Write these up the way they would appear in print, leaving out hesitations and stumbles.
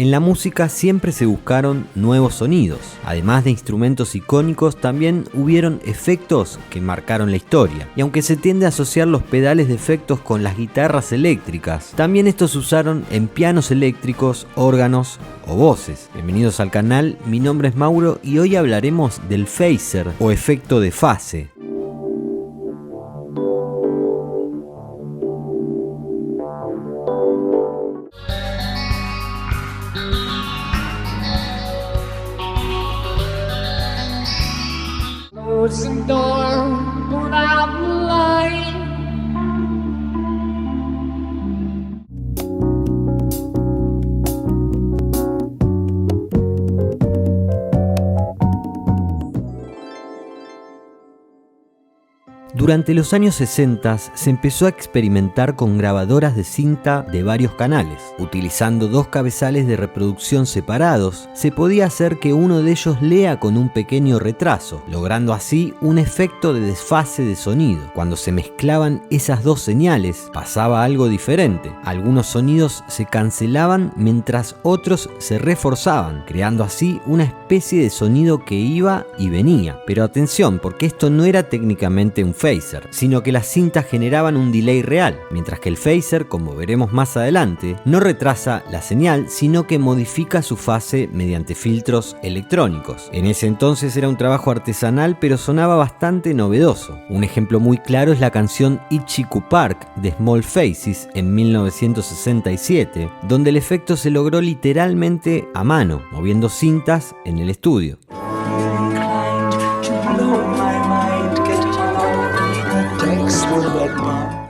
En la música siempre se buscaron nuevos sonidos. Además de instrumentos icónicos, también hubieron efectos que marcaron la historia. Y aunque se tiende a asociar los pedales de efectos con las guitarras eléctricas, también estos se usaron en pianos eléctricos, órganos o voces. Bienvenidos al canal, mi nombre es Mauro y hoy hablaremos del phaser o efecto de fase. Closing door, put out the light. Durante los años 60 se empezó a experimentar con grabadoras de cinta de varios canales. Utilizando dos cabezales de reproducción separados, se podía hacer que uno de ellos lea con un pequeño retraso, logrando así un efecto de desfase de sonido. Cuando se mezclaban esas dos señales, pasaba algo diferente. Algunos sonidos se cancelaban mientras otros se reforzaban, creando así una especie de sonido que iba y venía. Pero atención, porque esto no era técnicamente un phaser, sino que las cintas generaban un delay real, mientras que el phaser, como veremos más adelante, no retrasa la señal, sino que modifica su fase mediante filtros electrónicos. En ese entonces era un trabajo artesanal, pero sonaba bastante novedoso. Un ejemplo muy claro es la canción Ichiku Park de Small Faces en 1967, donde el efecto se logró literalmente a mano, moviendo cintas en el estudio.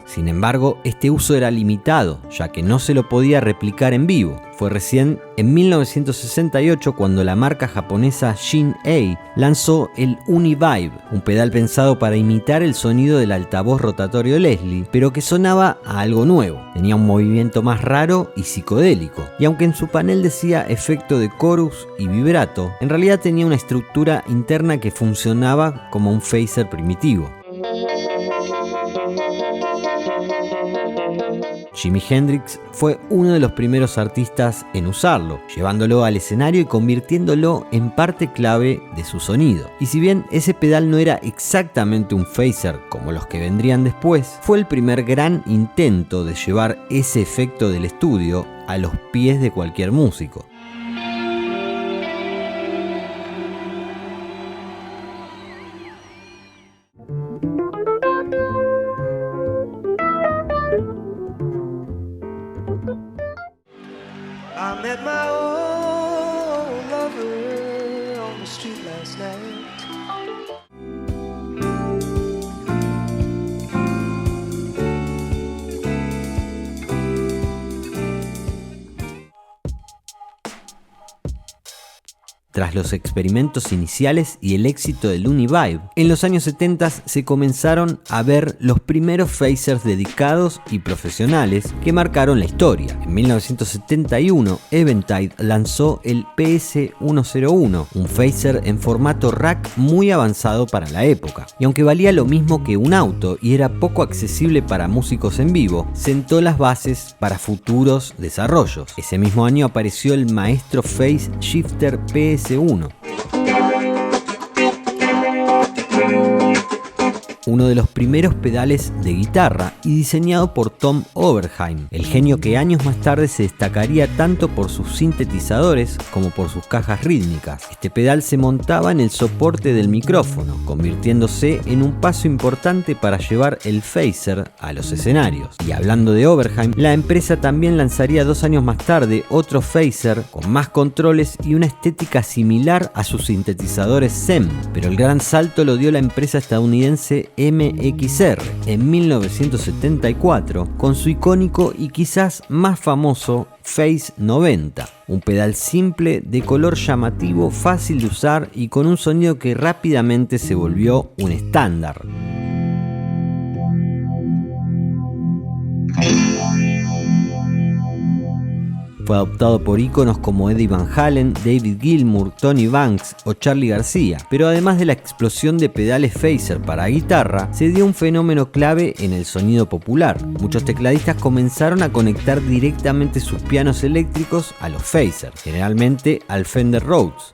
Sin embargo, este uso era limitado, ya que no se lo podía replicar en vivo. Fue recién en 1968 cuando la marca japonesa Shin-Ei lanzó el Uni-Vibe, un pedal pensado para imitar el sonido del altavoz rotatorio Leslie, pero que sonaba a algo nuevo. Tenía un movimiento más raro y psicodélico, y aunque en su panel decía efecto de chorus y vibrato, en realidad tenía una estructura interna que funcionaba como un phaser primitivo. Jimi Hendrix fue uno de los primeros artistas en usarlo, llevándolo al escenario y convirtiéndolo en parte clave de su sonido. Y si bien ese pedal no era exactamente un phaser como los que vendrían después, fue el primer gran intento de llevar ese efecto del estudio a los pies de cualquier músico. I met my old lover on the street last night. Tras los experimentos iniciales y el éxito del Uni-Vibe, en los años 70 se comenzaron a ver los primeros phasers dedicados y profesionales que marcaron la historia. En 1971, Eventide lanzó el PS101, un phaser en formato rack muy avanzado para la época. Y aunque valía lo mismo que un auto y era poco accesible para músicos en vivo, sentó las bases para futuros desarrollos. Ese mismo año apareció el maestro Phase Shifter PS1. Uno de los primeros pedales de guitarra y diseñado por Tom Oberheim, el genio que años más tarde se destacaría tanto por sus sintetizadores como por sus cajas rítmicas. Este pedal se montaba en el soporte del micrófono, convirtiéndose en un paso importante para llevar el phaser a los escenarios. Y hablando de Oberheim, la empresa también lanzaría 2 años más tarde otro phaser con más controles y una estética similar a sus sintetizadores SEM, pero el gran salto lo dio la empresa estadounidense MXR en 1974 con su icónico y quizás más famoso Phase 90, un pedal simple de color llamativo, fácil de usar y con un sonido que rápidamente se volvió un estándar. Fue adoptado por íconos como Eddie Van Halen, David Gilmour, Tony Banks o Charly García, pero además de la explosión de pedales phaser para guitarra, se dio un fenómeno clave en el sonido popular. Muchos tecladistas comenzaron a conectar directamente sus pianos eléctricos a los phaser, generalmente al Fender Rhodes.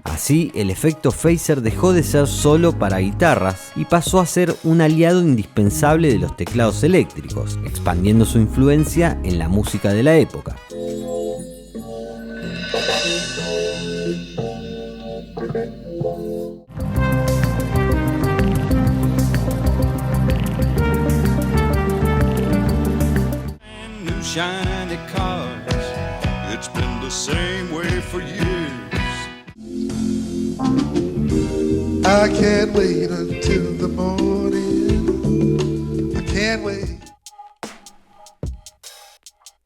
Así, el efecto phaser dejó de ser solo para guitarras y pasó a ser un aliado indispensable de los teclados eléctricos, expandiendo su influencia en la música de la época. Shiny cars, it's been the same way for years. I can't wait until the morning. I can't wait.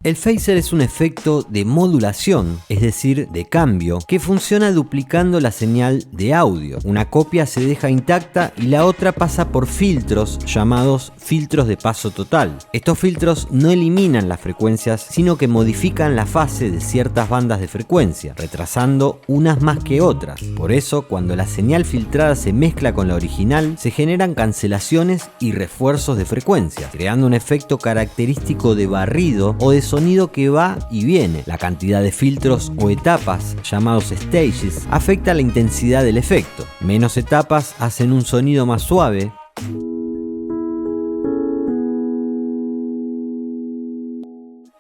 El phaser es un efecto de modulación, es decir, de cambio, que funciona duplicando la señal de audio. Una copia se deja intacta y la otra pasa por filtros llamados filtros de paso total. Estos filtros no eliminan las frecuencias, sino que modifican la fase de ciertas bandas de frecuencia, retrasando unas más que otras. Por eso, cuando la señal filtrada se mezcla con la original, se generan cancelaciones y refuerzos de frecuencia, creando un efecto característico de barrido o de sonido que va y viene. La cantidad de filtros o etapas, llamados stages, afecta la intensidad del efecto. Menos etapas hacen un sonido más suave,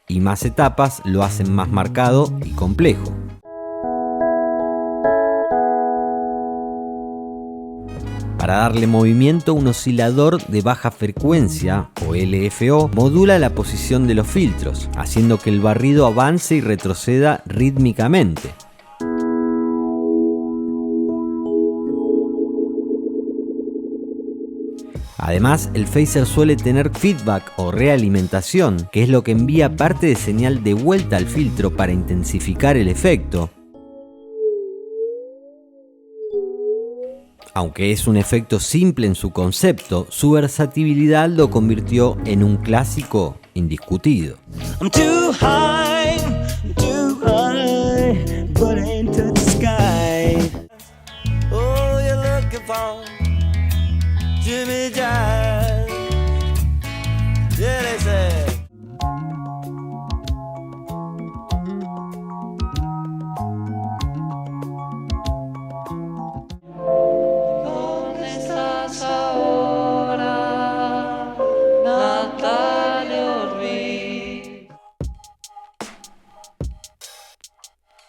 y más etapas lo hacen más marcado y complejo. Para darle movimiento, un oscilador de baja frecuencia, o LFO, modula la posición de los filtros, haciendo que el barrido avance y retroceda rítmicamente. Además, el phaser suele tener feedback o realimentación, que es lo que envía parte de señal de vuelta al filtro para intensificar el efecto. Aunque es un efecto simple en su concepto, su versatilidad lo convirtió en un clásico indiscutido. I'm too high, but I ain't touch the sky. Oh, you're looking for Jimmy Jive. Yeah, they say. ¿Dónde estás ahora, Natalia Orbit?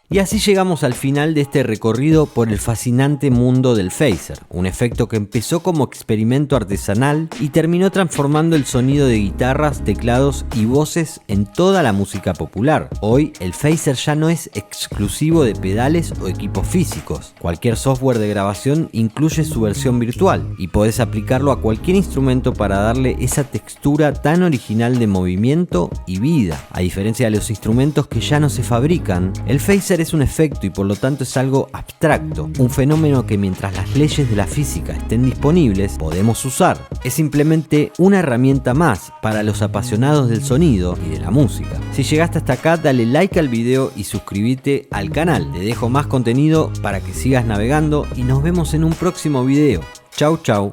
Y así llegamos al final de este recorrido por el fascinante mundo del phaser, un efecto que empezó como experimento artesanal y terminó transformando el sonido de guitarras, teclados y voces en toda la música popular. Hoy el phaser ya no es exclusivo de pedales o equipos físicos. Cualquier software de grabación incluye su versión virtual y podés aplicarlo a cualquier instrumento para darle esa textura tan original de movimiento y vida. A diferencia de los instrumentos que ya no se fabrican, el phaser es un efecto y por lo tanto es algo abstracto, un fenómeno que mientras las leyes de la física estén disponibles podemos usar. Es simplemente una herramienta más para los apasionados del sonido y de la música. Si llegaste hasta acá, dale like al video y suscríbete al canal. Te dejo más contenido para que sigas navegando y nos vemos en un próximo video. Chau chau.